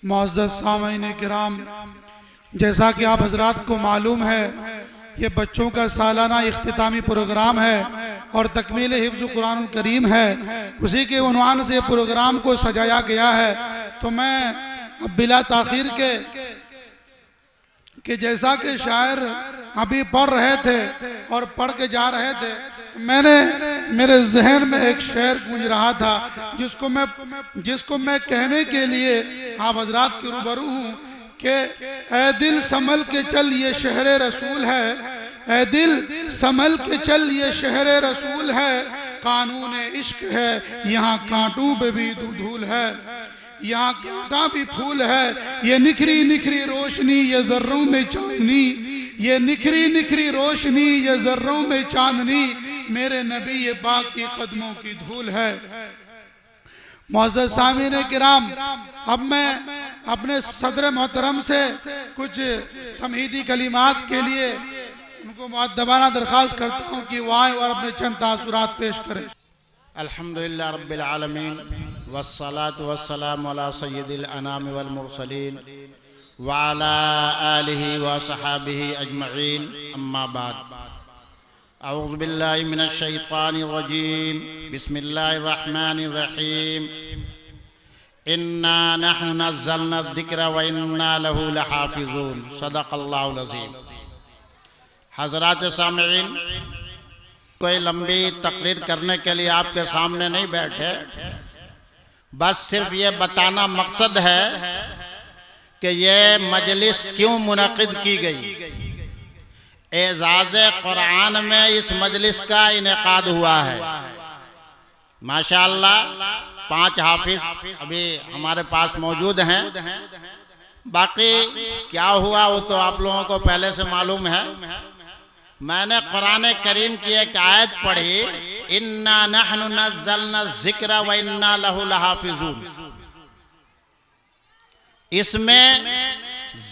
معزز سامعین کرام، جیسا کہ آپ حضرات کو معلوم ہے یہ بچوں کا سالانہ اختتامی پروگرام ہے اور تکمیل حفظ قرآن کریم ہے، اسی کے عنوان سے پروگرام کو سجایا گیا ہے۔ تو میں اب بلا تاخیر کہ جیسا کہ شاعر ابھی پڑھ رہے تھے اور پڑھ کے جا رہے تھے، میرے ذہن میں ایک شعر گونج رہا تھا جس کو میں کہنے کے لیے آپ حضرات کے روبرو ہوں کہ اے دل سنبھل کے چل یہ شہر رسول ہے، اے دل سنبھل کے چل یہ شہر رسول ہے، قانون عشق ہے یہاں کانٹوں پہ بھی دھول ہے، یہاں کانٹا بھی پھول ہے، یہ نکھری نکھری روشنی یہ ذروں میں چاندنی، یہ نکھری نکھری روشنی یہ ذروں میں چاندنی، میرے نبی پاک کی قدموں کی دھول ہے۔ معزز سامعین کرام، اب میں اپنے صدر محترم سے کچھ تمہیدی کلمات کے لیے ان کو مؤدبانہ درخواست کرتا ہوں کہ وہ آئیں اور اپنے چند تاثرات پیش کریں۔ الحمدللہ رب العالمین والصلاة والسلام علی سید الانام والمرسلین وعلی آلہ وصحابہ اجمعین، اما بعد۔ اعوذ باللہ من الشیطان الرجیم، بسم اللہ الرحمن الرحیم، انا نحن نزلنا الذکر وانا لہ لحافظون، صدق اللہ العظیم۔ حضرات سامعین، کوئی لمبی تقریر کرنے کے لیے آپ کے سامنے نہیں بیٹھے، بس صرف یہ بتانا مقصد ہے کہ یہ مجلس کیوں منعقد کی گئی۔ اعزاز قرآن میں اس مجلس کا انعقاد ہوا ہے۔ ماشاءاللہ 5 حافظ ابھی ہمارے پاس موجود ہیں، باقی کیا ہوا وہ تو آپ لوگوں کو پہلے سے معلوم ہے۔ میں نے قرآن کریم کی ایک آیت پڑھی، اِنَّا نَحْنُ نَزَّلْنَا الذِّكْرَ وَإِنَّا لَهُ لَحَافِظُونَ۔ اس میں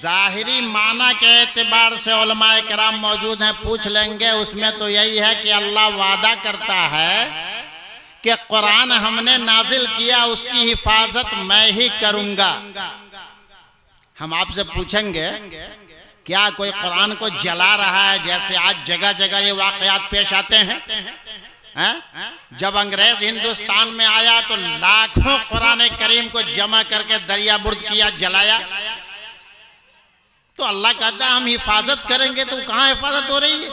ظاہری معنی کے اعتبار سے علماء کرام موجود ہیں، پوچھ لیں گے۔ اس میں تو یہی ہے کہ اللہ وعدہ کرتا ہے کہ قرآن ہم نے نازل کیا، اس کی حفاظت میں ہی کروں گا۔ ہم آپ سے پوچھیں گے کیا کوئی قرآن کو جلا رہا ہے؟ جیسے آج جگہ جگہ یہ واقعات پیش آتے ہیں۔ جب انگریز ہندوستان میں آیا تو لاکھوں قرآن کریم کو جمع کر کے دریا برد کیا، جلایا۔ تو اللہ کہتا ہے ہم حفاظت کریں گے، تو کہاں حفاظت ہو رہی ہے؟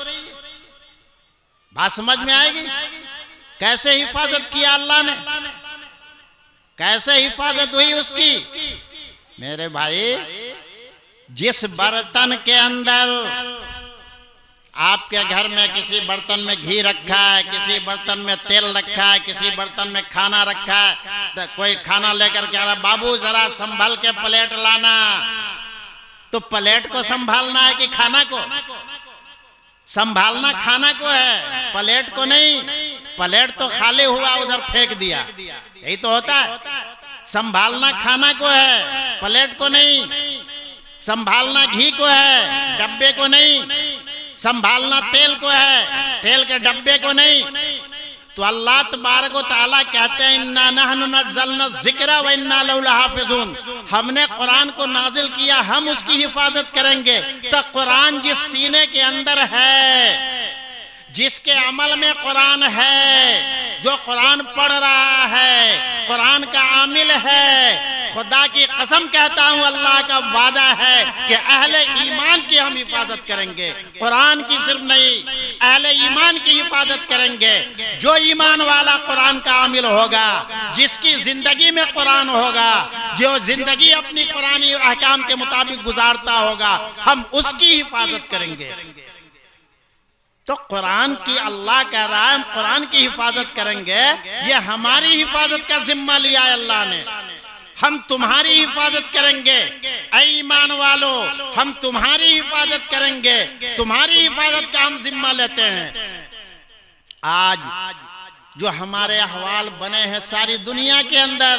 بات سمجھ میں آئے گی؟ کیسے حفاظت کیا اللہ نے؟ کیسے حفاظت ہوئی اس کی؟ میرے بھائی، جس برتن کے اندر آپ کے گھر میں کسی برتن میں گھی رکھا ہے، کسی برتن میں تیل رکھا ہے، کسی برتن میں کھانا رکھا ہے، کوئی کھانا لے کر کہہ رہا بابو ذرا سنبھل کے پلیٹ لانا، تو پلیٹ کو سنبھالنا ہے کہ کھانا کو؟ سنبھالنا کھانا کو ہے، پلیٹ کو نہیں۔ پلیٹ تو خالی ہوا ادھر پھینک دیا، یہی تو ہوتا ہے۔ سنبھالنا کھانا کو ہے، پلیٹ کو نہیں۔ سنبھالنا گھی کو ہے، ڈبے کو نہیں۔ سنبھالنا تیل کو ہے، تیل کے ڈبے کو نہیں۔ تو اللہ تبارک و تعالیٰ کہتے ہیں اِنَّا نَحْنُ نَزَّلْنَا الذِّكْرَ وَإِنَّا لَهُ لَحَافِظُونَ، ہم نے قرآن کو نازل کیا، ہم اس کی حفاظت کریں گے۔ تو قرآن جس سینے کے اندر ہے، جس کے عمل میں قرآن ہے، جو قرآن پڑھ رہا ہے، قرآن کا عامل ہے، خدا کی قسم کہتا ہوں اللہ کا وعدہ ہے کہ اہل ایمان کی ہم حفاظت کریں گے، قرآن کی صرف نہیں، اہل ایمان کی حفاظت کریں گے۔ جو ایمان والا قرآن کا عامل ہوگا، جس کی زندگی میں قرآن ہوگا، جو زندگی اپنی قرآنی احکام کے مطابق گزارتا ہوگا، ہم اس کی حفاظت کریں گے۔ تو قرآن کی اللہ کہہ رہا ہے ہم قرآن کی حفاظت کریں گے، یہ ہماری حفاظت کا ذمہ لیا ہے اللہ نے۔ ہم تمہاری حفاظت کریں گے، اے ایمان والو، ہم تمہاری حفاظت کریں گے، تمہاری حفاظت کا ہم ذمہ لیتے ہیں۔ آج جو ہمارے احوال بنے ہیں ساری دنیا کے اندر،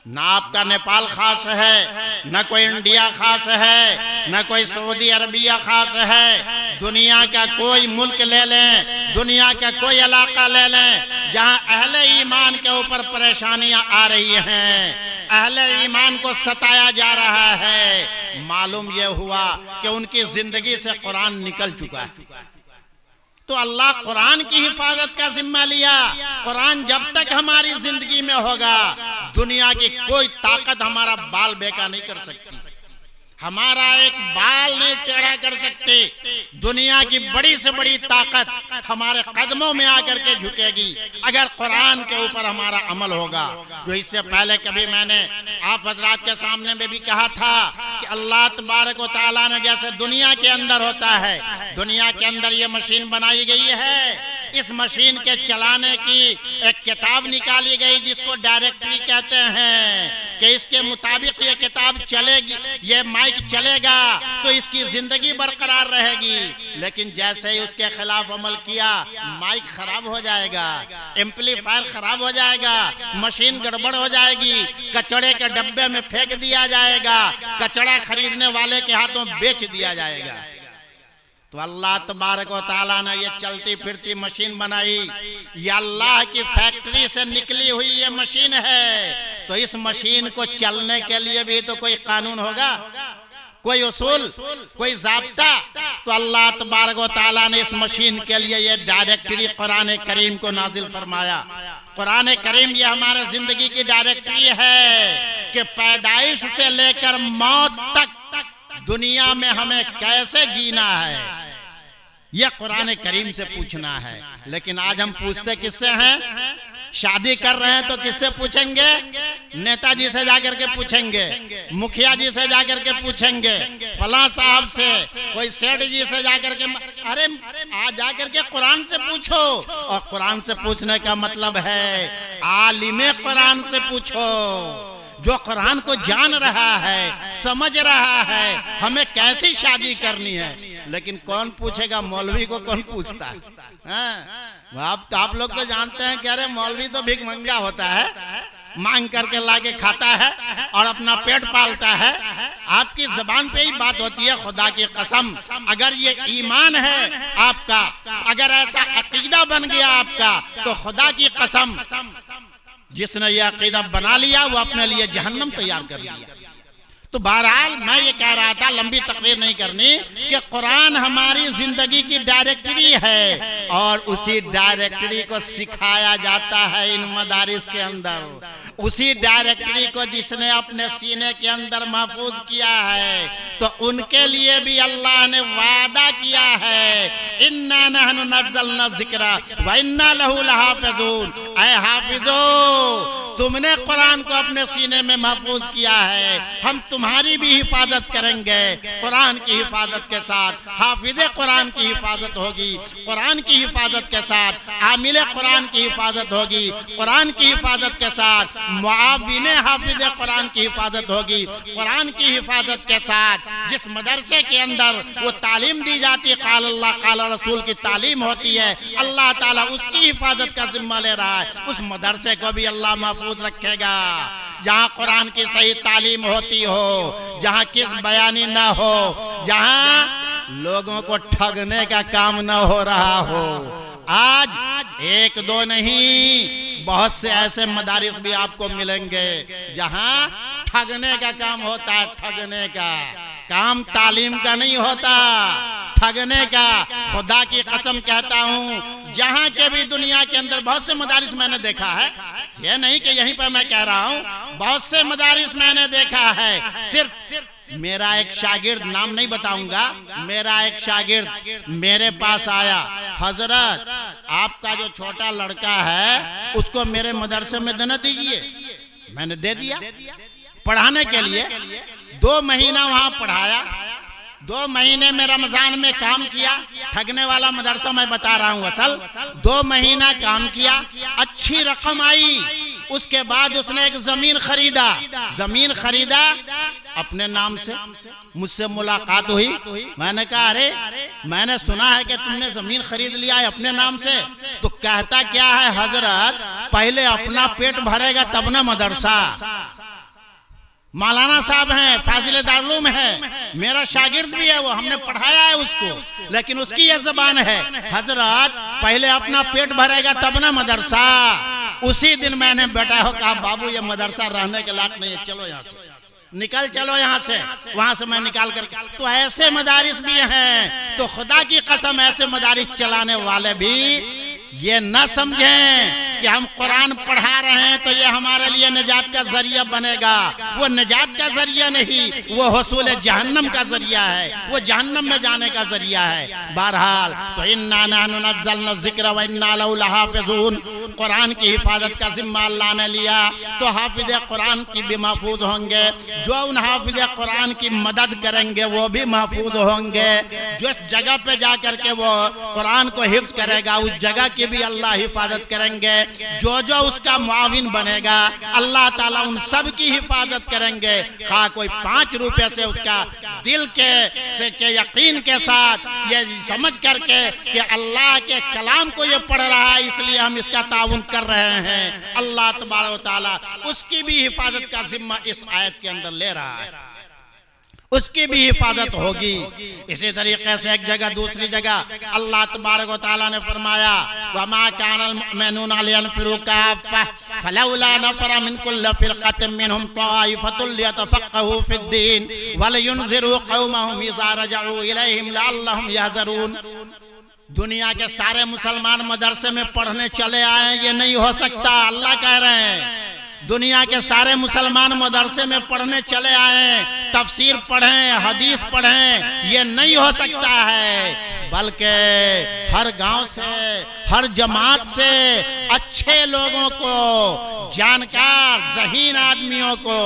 نہ آپ کا نیپال خاص ہے، نہ کوئی انڈیا خاص ہے، نہ کوئی سعودی عربیہ خاص ہے، دنیا کا کوئی ملک لے لیں، دنیا کا کوئی علاقہ لے لیں، جہاں اہل ایمان کے اوپر پریشانیاں آ رہی ہیں، اہل ایمان کو ستایا جا رہا ہے، معلوم یہ ہوا کہ ان کی زندگی سے قرآن نکل چکا ہے۔ تو اللہ قرآن کی حفاظت کا ذمہ لیا۔ قرآن جب تک ہماری زندگی میں ہوگا، دنیا کی کوئی طاقت ہمارا بال بیکا نہیں کر سکتی، ہمارا ایک بال نہیں ٹیڑھا کر سکتے۔ دنیا کی بڑی سے بڑی طاقت ہمارے قدموں میں آ کر کے جھکے گی اگر قرآن کے اوپر ہمارا عمل ہوگا۔ جو اس سے پہلے کبھی میں نے آپ حضرات کے سامنے میں بھی کہا تھا کہ اللہ تبارک و تعالیٰ نے جیسے دنیا کے اندر ہوتا ہے، دنیا کے اندر یہ مشین بنائی گئی ہے، اس مشین کے چلانے کی ایک کتاب نکالی گئی جس کو ڈائریکٹری کہتے ہیں کہ اس کے مطابق یہ کتاب چلے گی، یہ مائک چلے گا تو اس کی زندگی برقرار رہے گی۔ لیکن جیسے ہی اس کے خلاف عمل کیا، مائک خراب ہو جائے گا، ایمپلیفائر خراب ہو جائے گا، مشین گڑبڑ ہو جائے گی، کچڑے کے ڈبے میں پھینک دیا جائے گا، کچڑا خریدنے والے کے ہاتھوں بیچ دیا جائے گا۔ تو اللہ تبارک و تعالیٰ نے یہ چلتی پھرتی مشین بنائی، یہ اللہ کی فیکٹری سے نکلی ہوئی یہ مشین ہے۔ تو اس مشین کو چلنے کے لیے بھی تو کوئی قانون ہوگا، کوئی اصول، کوئی ضابطہ۔ تو اللہ تبارک و تعالیٰ نے اس مشین کے لیے یہ ڈائریکٹری قرآن کریم کو نازل فرمایا۔ قرآن کریم یہ ہمارے زندگی کی ڈائریکٹری ہے کہ پیدائش سے لے کر موت تک دنیا میں ہمیں کیسے جینا ہے، یہ قرآن کریم سے پوچھنا ہے۔ لیکن آج ہم پوچھتے کس سے ہیں؟ شادی کر رہے ہیں تو کس سے پوچھیں گے؟ نیتا جی سے جا کر کے پوچھیں گے، مکھیا جی سے جا کر کے پوچھیں گے، فلاں صاحب سے، کوئی سیٹھ جی سے جا کر کے۔ ارے آج جا کر کے قرآن سے پوچھو، اور قرآن سے پوچھنے کا مطلب ہے عالم قرآن سے پوچھو، جو قرآن کو جان رہا ہے، سمجھ رہا ہے ہمیں کیسی شادی کرنی ہے۔ لیکن کون پوچھے گا؟ مولوی کو کون پوچھتا ہے؟ آپ لوگ تو جانتے ہیں کہ ارے مولوی تو بھیک منگا ہوتا ہے، مانگ کر کے لا کے کھاتا ہے اور اپنا پیٹ پالتا ہے۔ آپ کی زبان پہ ہی بات ہوتی ہے، خدا کی قسم اگر یہ ایمان ہے آپ کا، اگر ایسا عقیدہ بن گیا آپ کا، تو خدا کی قسم جس نے یہ عقیدہ بنا لیا وہ اپنے لیے جہنم تیار کر لیا۔ تو بہرحال میں یہ کہہ رہا تھا، لمبی تقریر نہیں کرنی، کہ قرآن ہماری زندگی کی ڈائریکٹری ہے، اور اسی ڈائریکٹری کو سکھایا جاتا ہے ان مدارس کے اندر۔ اسی ڈائریکٹری کو جس نے اپنے سینے کے اندر محفوظ کیا ہے، تو ان کے لیے بھی اللہ نے وعدہ کیا ہے، اِنَّا نَحْنُ نَزَّلْنَا الذِّكْرَ وَإِنَّا لَهُ لَحَافِظُونَ۔ اے حافظو، تم نے قرآن کو اپنے سینے میں محفوظ کیا ہے، ہم تمہاری بھی حفاظت کریں گے۔ قرآن کی حفاظت کے ساتھ حافظ قرآن کی حفاظت ہوگی، قرآن کی حفاظت کے ساتھ عامل قرآن کی حفاظت ہوگی، قرآن کی حفاظت کے ساتھ معاون حافظ قرآن کی حفاظت ہوگی۔ قرآن کی حفاظت کے ساتھ جس مدرسے کے اندر وہ تعلیم دی جاتی، قال اللہ قال رسول کی تعلیم ہوتی ہے، اللہ تعالیٰ اس کی حفاظت کا ذمہ لے رہا ہے۔ اس مدرسے کو بھی اللہ محفوظ رکھے گا۔ جہاں قرآن کی صحیح تعلیم ہوتی ہو، جہاں کس بیانی نہ ہو، جہاں لوگوں کو ٹھگنے کا کام نہ ہو رہا ہو۔ آج ایک دو نہیں، بہت سے ایسے مدارس بھی آپ کو ملیں گے جہاں ٹھگنے کا کام ہوتا ہے۔ ٹھگنے کا کام تعلیم کا نہیں ہوتا، ٹھگنے کا۔ خدا کی قسم کہتا ہوں، جہاں کے بھی دنیا کے اندر بہت سے مدارس میں نے دیکھا ہے، یہ نہیں کہ یہیں پہ میں کہہ رہا ہوں، بہت سے مدارس میں نے دیکھا ہے۔ صرف میرا ایک شاگرد، نام نہیں بتاؤں گا، میرا ایک شاگرد میرے پاس آیا، حضرت آپ کا جو چھوٹا لڑکا ہے اس کو میرے مدرسے میں دینا دیجئے۔ میں نے دے دیا پڑھانے کے لیے۔ 2 مہینہ وہاں پڑھایا، 2 مہینے میں رمضان میں کام کیا۔ ٹھگنے والا مدرسہ میں بتا رہا ہوں اصل۔ 2 مہینہ کام کیا، اچھی رقم آئی۔ اس کے بعد اس نے ایک زمین خریدا، زمین خریدا اپنے نام سے۔ مجھ سے ملاقات ہوئی، میں نے کہا ارے میں نے سنا ہے کہ تم نے زمین خرید لیا ہے اپنے نام سے۔ تو کہتا کیا ہے حضرت، پہلے اپنا پیٹ بھرے گا تب نہ مدرسہ۔ مولانا صاحب ہیں، فاضل دارالعلوم ہے، میرا شاگرد بھی ہے، وہ ہم نے پڑھایا ہے اس کو، لیکن اس کی یہ زبان ہے، حضرت پہلے اپنا پیٹ بھرے گا تب نہ مدرسہ۔ اسی دن میں نے بیٹا ہو کہا بابو یہ مدرسہ رہنے کے لائق نہیں ہے، چلو یہاں سے نکل، چلو یہاں سے۔ وہاں سے میں نکال کر، تو ایسے مدارس بھی ہیں، تو خدا کی قسم ایسے مدارس چلانے والے بھی یہ نہ سمجھیں کہ ہم قرآن پڑھا رہے ہیں تو یہ ہمارے لیے نجات کا ذریعہ بنے گا۔ وہ نجات کا ذریعہ نہیں، وہ حصول جہنم کا ذریعہ ہے، وہ جہنم میں جانے کا ذریعہ ہے۔ بہرحال تو اِنَّا نَحْنُ نَزَّلْنَا الذِّكْرَ وَإِنَّا لَهُ لَحَافِظُونَ، قرآن کی حفاظت کا ذمہ اللہ نے لیا تو حافظ قرآن کی بھی محفوظ ہوں گے، جو ان حافظ قرآن کی مدد کریں گے وہ بھی محفوظ ہوں گے، جو اس جگہ پہ جا کر کے وہ قرآن کو حفظ کرے گا اس جگہ کی بھی اللہ حفاظت کریں گے، جو اس کا معاون بنے گا اللہ تعالیٰ ان سب کی حفاظت کریں گے، خواہ کوئی 5 روپے سے اس کا دل کے یقین کے ساتھ یہ سمجھ کر کے کہ اللہ کے کلام کو یہ پڑھ رہا ہے اس لیے ہم اس کا تعاون کر رہے ہیں، اللہ تبارک و تعالیٰ اس کی بھی حفاظت کا ذمہ اس آیت کے اندر لے رہا ہے، اس کی بھی حفاظت ہوگی۔ اسی طریقے سے ایک جگہ دوسری جگہ اللہ تبارک و تعالیٰ نے فرمایا وَمَا كَانَ الْمُؤْمِنُونَ لِيَنْفِرُوا كَافَّةً فَلَوْلَا نَفَرَ مِنْ كُلِّ فِرْقَةٍ مِّنْهُمْ طَائِفَةٌ لِيَتَفَقَّهُوا فِي الدِّينِ وَلِيُنذِرُوا قَوْمَهُمْ إِذَا رَجَعُوا إِلَيْهِمْ لَعَلَّهُمْ يَحْذَرُونَ۔ دنیا کے سارے مسلمان مدرسے میں پڑھنے چلے آئے یہ نہیں ہو سکتا، اللہ کہہ رہے ہیں دنیا کے سارے مسلمان مدرسے میں پڑھنے چلے آئیں، تفسیر پڑھیں، حدیث پڑھیں، یہ نہیں ہو سکتا ہے، بلکہ ہر گاؤں سے، ہر جماعت سے اچھے لوگوں کو، جانکار ذہین آدمیوں کو۔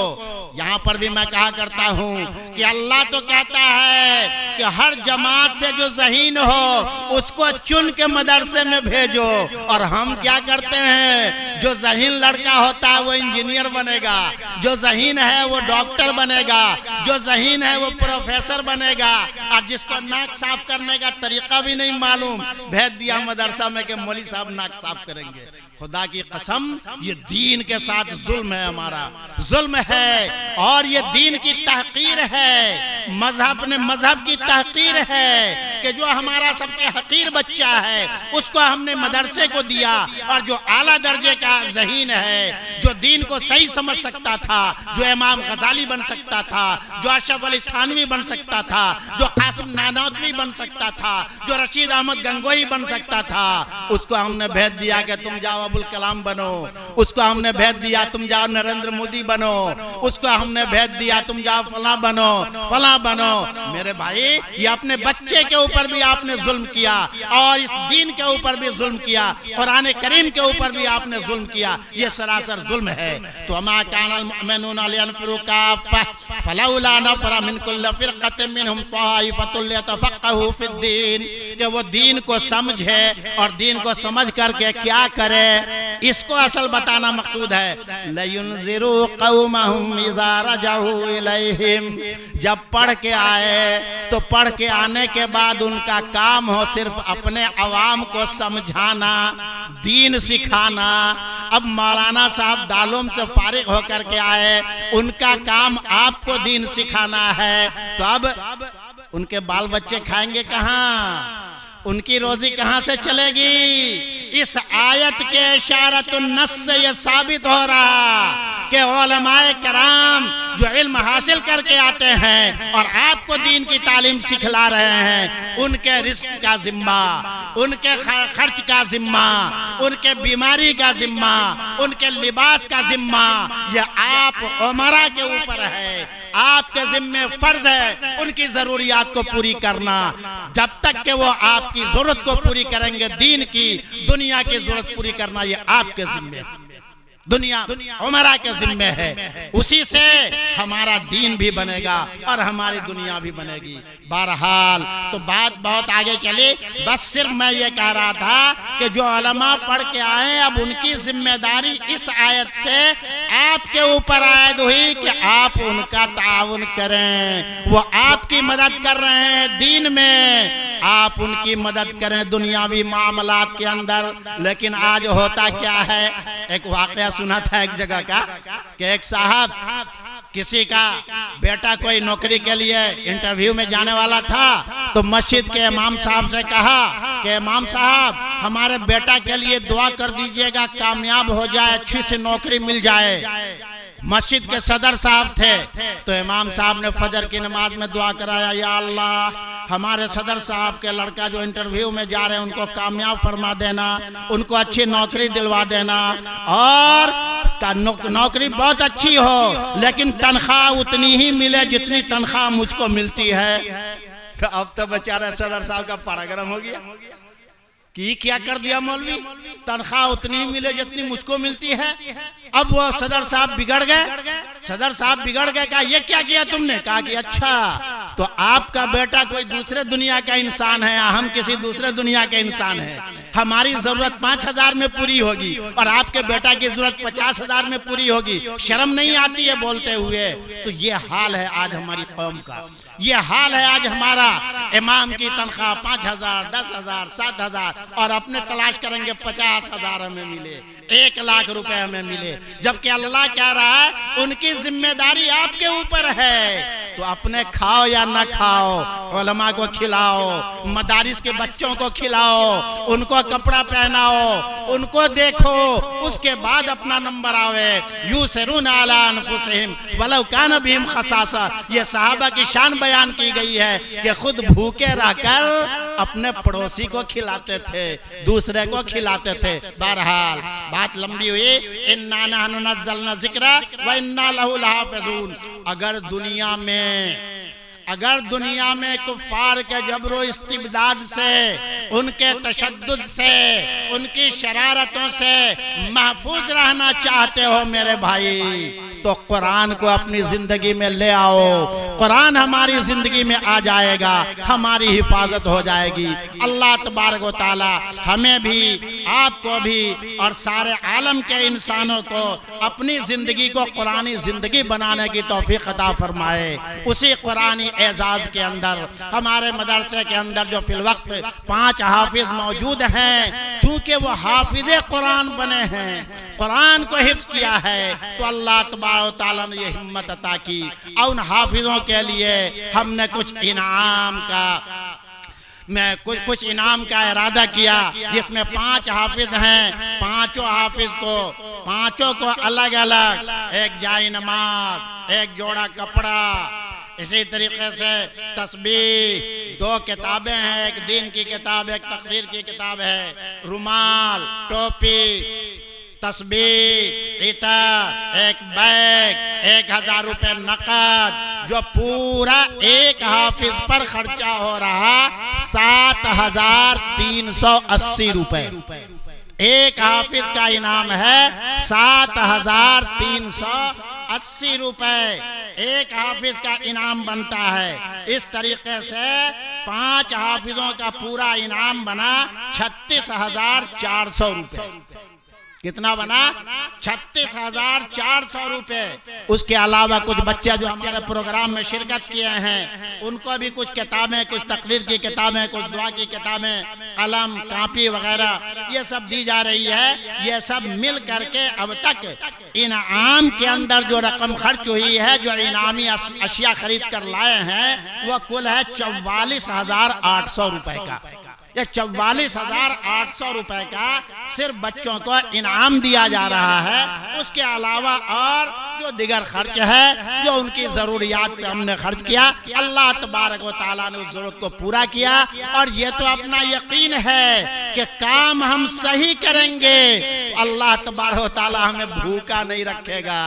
یہاں پر بھی میں کہا کرتا ہوں کہ اللہ تو کہتا ہے کہ ہر جماعت سے جو ذہین ہو اس کو چن کے مدرسے میں بھیجو، اور ہم کیا کرتے ہیں جو ذہین لڑکا ہوتا ہے وہ انجینئر بنے گا، جو ذہین ہے وہ ڈاکٹر بنے گا، جو ذہین ہے وہ پروفیسر بنے گا، اور جس کو ناک صاف کرنے کا طریقہ بھی نہیں معلوم بھیج دیا مدرسہ میں کہ مولوی صاحب ناک صاف کریں گے۔ خدا کی قسم یہ دین کے ساتھ ظلم ہے، ہمارا ظلم ہے، اور یہ دین کی تحقیر ہے، مذہب کی تحقیر ہے کہ جو ہمارا سب سے حقیر بچہ ہے اس کو ہم نے مدرسے کو دیا، اور جو اعلیٰ درجے کا ذہین ہے، جو دین کو صحیح سمجھ سکتا تھا، جو امام غزالی بن سکتا تھا، جو اشرف علی تھانوی بن سکتا تھا، جو قاسم نانوتوی بن سکتا تھا، جو رشید احمد گنگوئی بن سکتا تھا، اس کو ہم نے بھیج دیا کہ تم جاؤ ابوالکلام بنو، اس کو ہم نے بھیج دیا تم جاؤ نریندر مودی بنو، اس کو ہم نے بھیج دیا تم جاؤ فلاں بنو، فلاں بنو۔ میرے بھائی یہ اپنے بچے کے اوپر بھی آپ نے ظلم کیا، اور اس دین کے اوپر بھی ظلم کیا، قرآن کریم کے اوپر بھی آپ نے ظلم کیا، یہ سراسر ظلم ہے۔ تو وَمَا كَانَ الْمُؤْمِنُونَ لِيَنْفِرُوا كَافَّةً فَلَوْلَا نَفَرَ مِنْ كُلِّ فِرْقَةٍ مِّنْهُمْ طَائِفَةٌ لِيَتَفَقَّهُوا فِي الدِّينِ، کہ وہ دین کو سمجھے اور دین کو سمجھ کر کے کیا کرے، اس کو اصل بتانا مقصود ہے۔ لَيُنذِرُوا قَوْمَهُمْ إِذَا رَجَعُوا إِلَيْهِمْ، جب پڑھ کے آئے تو پڑھ کے آنے کے بعد ان کا کام ہو صرف اپنے عوام کو سمجھانا، دین سکھانا۔ اب مولانا صاحب دالوم سے فارغ ہو کر کے آئے، ان کا کام آپ کو دین سکھانا ہے، تو اب ان کے بال بچے کھائیں گے کہاں، ان کی روزی کہاں سے چلے گی؟ اس آیت کے اشارت النص سے یہ ثابت ہو رہا کہ علماء کرام جو علم حاصل کر کے آتے ہیں اور آپ کو دین کی تعلیم سکھلا رہے ہیں، ان کے رزق کا ذمہ، ان کے خرچ کا ذمہ، ان کے بیماری کا ذمہ، ان کے لباس کا ذمہ، یہ آپ عمرہ کے اوپر ہے، آپ کے ذمہ فرض ہے ان کی ضروریات کو پوری کرنا۔ جب تک کہ وہ آپ کی ضرورت کو پوری کریں گے، دین کی، دنیا کی ضرورت پوری کرنا یہ آپ کے ذمہ ہے، دنیا عمرہ کے ذمہ ہے، اسی سے ہمارا دین بھی بنے گا اور ہماری دنیا بھی بنے گی۔ بہرحال تو بات بہت آگے چلی، بس صرف میں یہ کہہ رہا تھا کہ جو علماء پڑھ کے آئے اب ان کی ذمہ داری اس آیت سے آپ کے اوپر عائد ہوئی کہ آپ ان کا تعاون کریں، وہ آپ کی مدد کر رہے ہیں دین میں، آپ ان کی مدد کریں دنیاوی معاملات کے اندر۔ لیکن آج ہوتا کیا ہے، ایک واقعہ سنا تھا ایک جگہ کا کہ ایک صاحب کسی کا بیٹا کوئی نوکری کے لیے انٹرویو میں جانے والا تھا، تو مسجد کے امام صاحب سے کہا کہ امام صاحب ہمارے بیٹا کے لیے دعا کر دیجئے گا، کامیاب ہو جائے، اچھی سی نوکری مل جائے۔ مسجد کے صدر صاحب تھے تو امام صاحب نے فجر کی نماز میں دعا کرایا، یا اللہ ہمارے صدر صاحب کے لڑکا جو انٹرویو میں جا رہے ہیں ان کو کامیاب فرما دینا، ان کو اچھی نوکری دلوا دینا، اور نوکری بہت اچھی ہو لیکن تنخواہ اتنی ہی ملے جتنی تنخواہ مجھ کو ملتی ہے۔ تو اب تو بیچارہ صدر صاحب کا پاڑا گرم ہو گیا کہ کیا کر دیا مولوی، تنخواہ اتنی ہی ملے جتنی مجھ کو ملتی ہے۔ اب وہ صدر صاحب بگڑ گئے، کہا یہ کیا کیا تم نے؟ کہا کہ اچھا تو آپ کا بیٹا کوئی دوسرے دنیا کا انسان ہے، ہم کسی دوسرے دنیا کے انسان ہیں، ہماری ضرورت 5,000 میں پوری ہوگی اور آپ کے بیٹا کی ضرورت 50,000 میں پوری ہوگی، شرم نہیں آتی ہے بولتے ہوئے؟ تو یہ حال ہے آج ہماری قوم کا، یہ حال ہے آج ہمارا۔ امام کی تنخواہ 5,000، 10,000، 7,000 اور اپنے تلاش کریں گے 50,000 ہمیں ملے، 1,00,000 روپے ہمیں ملے، جبکہ اللہ کہہ رہا ہے ان کی ذمہ داری آپ کے اوپر ہے، تو اپنے کھاؤ یا نہ کھاؤ، علماء کو کھلاؤ، مدارس کے بچوں کو کھلاؤ، ان کو کپڑا پہناؤ، ان کو دیکھو، اس کے بعد اپنا نمبر آوے۔ یوسرون علی انفسہم ولو کان بہم خصاصہ، یہ صحابہ کی شان بیان کی گئی ہے کہ خود بھوکے رہ کر اپنے پڑوسی کو کھلاتے تھے، دوسرے کو کھلاتے تھے۔ بہرحال بات لمبی ہوئی، اِنَّا نَحْنُ نَزَّلْنَا الذِّکْرَ وَإِنَّا لَهُ لَحَافِظُونَ۔ اگر دنیا میں کفار کے جبر و استبداد سے، ان کے تشدد سے، ان کی شرارتوں سے محفوظ رہنا چاہتے ہو میرے بھائی، تو قرآن کو اپنی زندگی میں لے آؤ، قرآن ہماری زندگی میں آ جائے گا، ہماری حفاظت ہو جائے گی۔ اللہ تبارک و تعالی ہمیں بھی، آپ کو بھی اور سارے عالم کے انسانوں کو اپنی زندگی کو قرآنی زندگی بنانے کی توفیق عطا فرمائے۔ اسی قرآنی اعزاز کے اندر ہمارے مدرسے کے اندر جو فی الوقت 5 حافظ موجود ہیں، چونکہ وہ حافظ قرآن بنے ہیں، قرآن کو حفظ کیا ہے، تو اللہ تبارک و تعالیٰ نے یہ ہمت عطا کی، اور ان حافظوں کے لیے ہم نے کچھ انعام کا ارادہ کیا، جس میں 5 حافظ ہیں، پانچوں کو الگ الگ ایک جائے نماز، ایک جوڑا کپڑا، اسی طریقے سے تسبیح، 2 کتابیں ہیں، ایک دین کی کتاب، ایک تقریر کی کتاب ہے، رومال، ٹوپی، تسبیح، عطر، ایک بیگ، 1,000 روپے نقد، جو پورا ایک حافظ پر خرچہ ہو رہا 7,380 روپے۔ ایک حافظ کا انعام ہے 7,380 روپے، ایک حافظ کا انعام بنتا ہے۔ اس طریقے سے 5 حافظوں کا پورا انعام بنا 36,400 روپے۔ کتنا بنا؟ 36,400 روپے۔ اس کے علاوہ کچھ بچے جو ہمارے پروگرام میں شرکت کیے ہیں، ان کو بھی کچھ کتابیں، کچھ تقریر کی کتابیں، کچھ دعا کی کتابیں، قلم، کاپی وغیرہ یہ سب دی جا رہی ہے۔ یہ سب مل کر کے اب تک انعام کے اندر جو رقم خرچ ہوئی ہے، جو انعامی اشیاء خرید کر لائے ہیں، وہ کل ہے 44,800 روپے کا۔ یہ 44,800 روپے کا صرف بچوں کو انعام دیا جا رہا ہے۔ اس کے علاوہ اور جو دیگر خرچ ہے، جو ان کی ضروریات پہ ہم نے خرچ کیا، اللہ تبارک و تعالیٰ نے اس ضرورت کو پورا کیا۔ اور یہ تو اپنا یقین ہے کہ کام ہم صحیح کریں گے، اللہ تبارک و تعالیٰ ہمیں بھوکا نہیں رکھے گا۔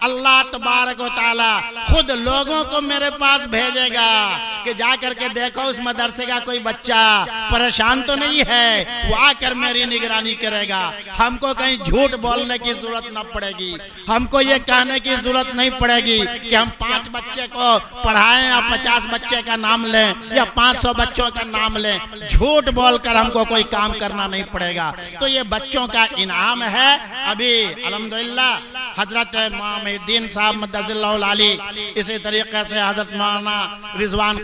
اللہ تبارک و تعالیٰ خود لوگوں کو میرے پاس بھیجے گا کہ جا کر کے دیکھو اس مدرسے کا کوئی بچہ پریشان تو نہیں ہے، وہ آ کر میری نگرانی کرے گا۔ ہم کو کہیں جھوٹ بولنے کی ضرورت نہ پڑے گی، ہم کو یہ کہنے کی ضرورت نہیں پڑے گی کہ ہم 5 بچے کو پڑھائیں یا 50 بچے کا نام لیں یا 500 بچوں کا نام لیں۔ جھوٹ بول کر ہم کو کوئی کام کرنا نہیں پڑے گا۔ تو یہ بچوں کا انعام ہے۔ ابھی الحمدللہ حضرت محی الدین صاحب مدد اللہ العالی، اسی طریقے سے حضرت مولانا رضوان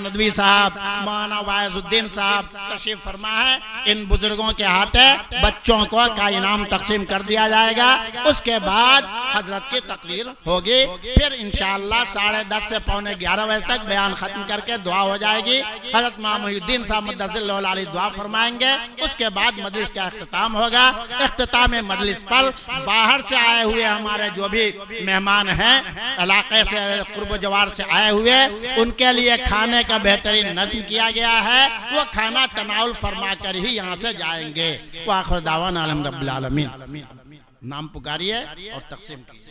ندوی صاحب، مولانا وائز الدین صاحب تشریف فرما ہے۔ ان بزرگوں کے ہاتھے بچوں کو کا انعام تقسیم کر دیا جائے گا۔ اس کے بعد حضرت کی تقریر ہوگی، پھر انشاءاللہ 10:30 سے 11:15 بجے تک بیان ختم کر کے دعا ہو جائے گی۔ حضرت محی الدین صاحب مدد اللہ العالی دعا فرمائیں گے، اس کے بعد مجلس کا اختتام ہوگا۔ اختتام مجلس پر باہر سے آئے ہوئے ہمارے جو بھی مہمان ہیں، علاقے سے قرب و جوار سے آئے ہوئے، ان کے لیے کھانے کا بہترین نظم کیا گیا ہے، وہ کھانا تناول فرما کر ہی یہاں سے جائیں گے۔ وآخر دعوانا الحمد للہ رب العالمین۔ نام پکاریے اور تقسیم کیجیے۔